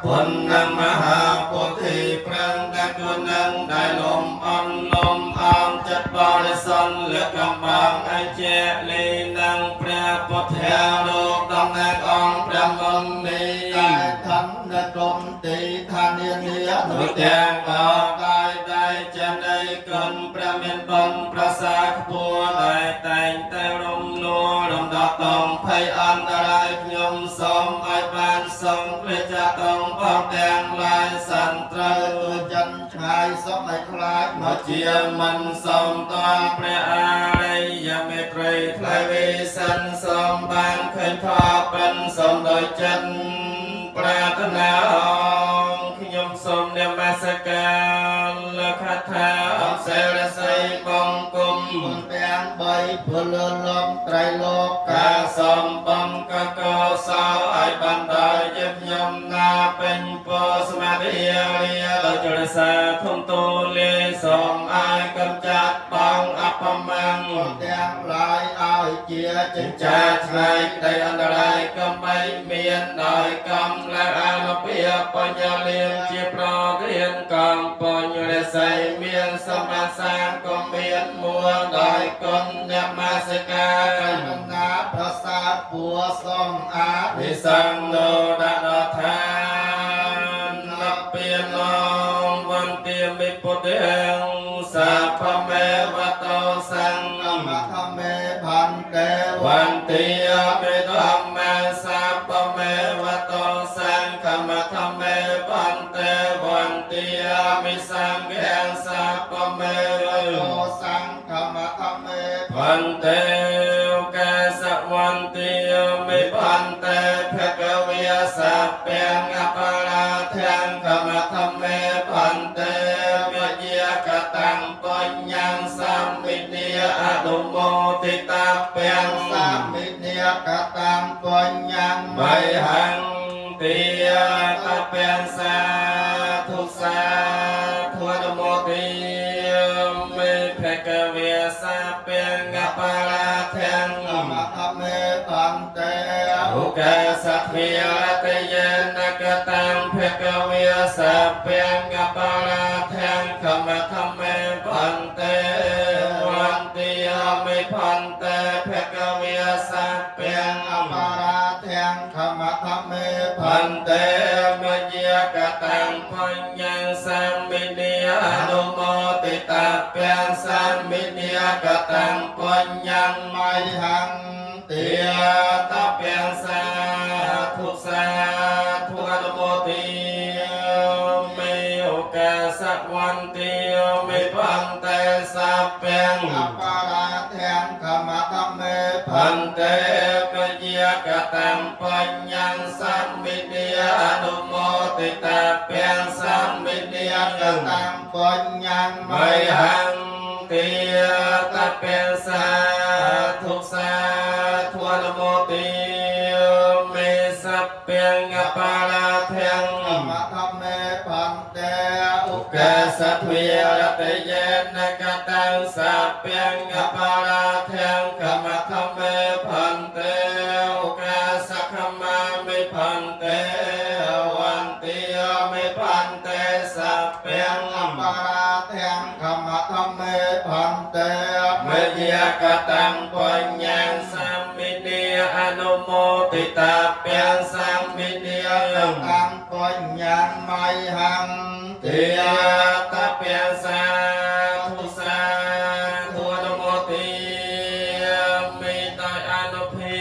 គុណនឹងមហាពុទ្ធិប្រឹងតែគុណនឹងដែលលំអន់លំអងចិត្តបរិសុទ្ធលកកំបងអជាលីនឹងព្រះពុទ្ធិលោកតំណាងអង្គព្រះមុននេះតែធម្មគុំទីឋានានានុទាំងអកាយតែចំណៃគុណព្រះមានបុណ្យប្រសាខ្ពស់ដែលតែងតែរំលួរំដោះតងភ័យអន្តរាយខ្ញុំសូមឲ្យបានសូមព្រះចាតងបងទាំងឡាយសន្ត្រូវចិនឆ្ងាយសូមឲ្យខ្លាចមកជាមិនសូមតនព្រះអរិយមេត្រីថ្លៃវិសិនសូមបានឃើញផលពិនសូមដោយចិត្តប្រាថ្នាអង្គខ្ញុំសូមនមស្ការលកថាអបសេរស័យបង្គំទាំង3ពលលំត្រៃលោកកាសំបំកកោសោឲ្យបានដល់ជាខ្ញុំណាពេញពោសមាធិរាដោយចរសាធំទូលាសូមឲ្យកំចាត់បងអបមាំងទាំងឡាយឲ្យជាចិញ្ចាឆ្ងាយក្តីអន្តរាយកំបីមានដោយកំឡើងអនុពាបញ្ញលាជាប្រធានកំបញ្ញរិស័យមានសម្បត្តិសាងក៏មានមួលដោយគុណអ្នកមាសិកាកំណាប្រសាទពួរសំអាវិសង្ឃោដដ្ឋានលពានងវន្ទាមិពុទ្ធិងសាភមេវតោសង្ឃមធមេភន្តេវន្ទាមិធម្មសាភមេវតោសង្ឃមធមេភន្តេវន្ទាមិសង្ឃេសាភមេវតោសង្ឃមធមេភន្តេកាសវន្ទាមិភន្តេភគវិសាពេងអបរាធាងកមធមេភន្តេវិជាកតាំងបញ្ញងសម្មិនីអនុមោទិតាពេងសម្មិនីកតាំងបញ្ញងមហង្ទាតពេងសាធុសាធុអនុមោទិមេភគវិសាពេងអបរាធាងកមធមេភន្តេឧកាសភិរតយេនកតាំងភគវិសាពេងអបរាធាងកមធមេភន្តេវន្ទាមិភន្តេភគវិសាពេងអបរាធាងកមធមេភន្តេមជាកតាំងបញ្ញងសម្មិនីអនុមោទិតាពេងសម្មិនីកតាំងបញ្ញងមហង្ទាតពេងសាធុសាធុអនុមោទិមេឧកាសវន្ទាមិភន្តេសាពេងអបរាធាងកមធមេភន្តេមជាកតាំងបញ្ញងសម្មិនីអនុមោទិតាពេងសម្មិនីកតាំងបញ្ញងមហង្ទាតពេងសាធុសាធុអនុមោទិមេសពេងអបរាធាងកមធមេភន្តេឧកាសភិរតយេនកតាំងសាពេងអបរាធាងកមធមេភន្តេឧកាសខមាមិភន្តេវន្ទាមិភន្តេសាពេងអបរាធាងកមធមេភន្តេមេយាកតាំងបញ្ញងសម្មិនីអនុមោទិតាពេងសម្មិនីកតាំងបញ្ញងមហង្ទាតពេងសាធុសាធុអនុមោទិមេដោយអនុភា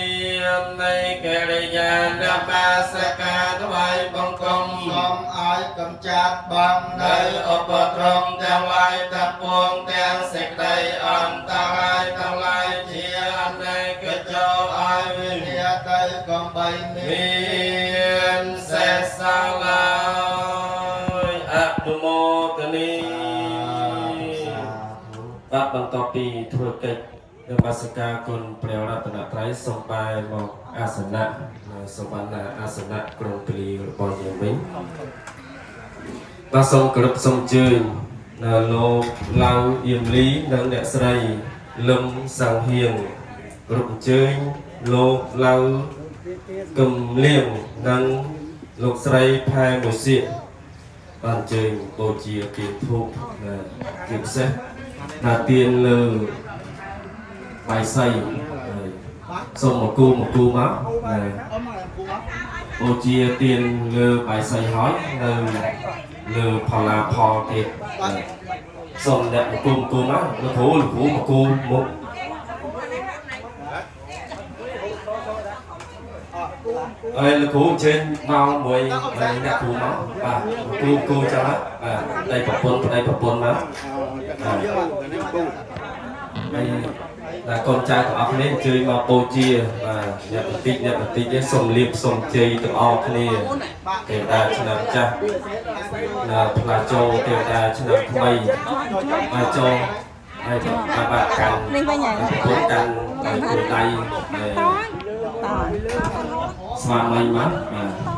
ពនៃកិរិយានបាសកាថ្វាយបង្គំសូមឲ្យកំចាត់បងនៅឧបទ្រពទាំងឡាយទាំងពួងទាំងសេចក្តីអន្តរាយទាំងឡាយជាអនេកចូលឲ្យវិញ្ញាទៅកំបីមានសេសឡាយអនុមោទនីបាទបន្ទាប់ពីធ្វើកិច្ចនមស្ការគុណព្រះរតនត្រ័យសូមបែរមកអាសនៈសវណ្ណអាសនៈក្រុងពលីរបស់យើងវិញបាទសូមគោរពសូមអញ្ជើញលោកឡៅអៀមលីនិងអ្នកស្រីលឹមសង្ហៀងគោរពអញ្ជើញលោកឡៅកឹមលៀងនិង លោកស្រីផែមួយសៀកបានជើញបូជាទៀនធូបជាពិសេសថាទៀនលើបាយសីសូមមកគូមកបូជាទៀនលើបាយសីហើយនៅលើផល្លាផលទៀតសូមអ្នកមកគូមកលោកគ្រូមកគូមុខលោកគ្រូជើញមកមួយអ្នកគ្រូមកបាទគ្រូចឹងណាបាទប្តីប្រពន្ធមកហើយតែកូនចៅទាំងអស់គ្នាអញ្ជើញមកបូជាបាទអ្នកបន្តិចទេសូមលាភសូមជ័យទាំងអស់គ្នាទេវតាឆ្នាំចាស់ផ្លាចូលទេវតាឆ្នាំថ្មីបាទចូលហើយបាទកាន់នេះវិញហើយកាន់ដៃស្វាមីមកបាទ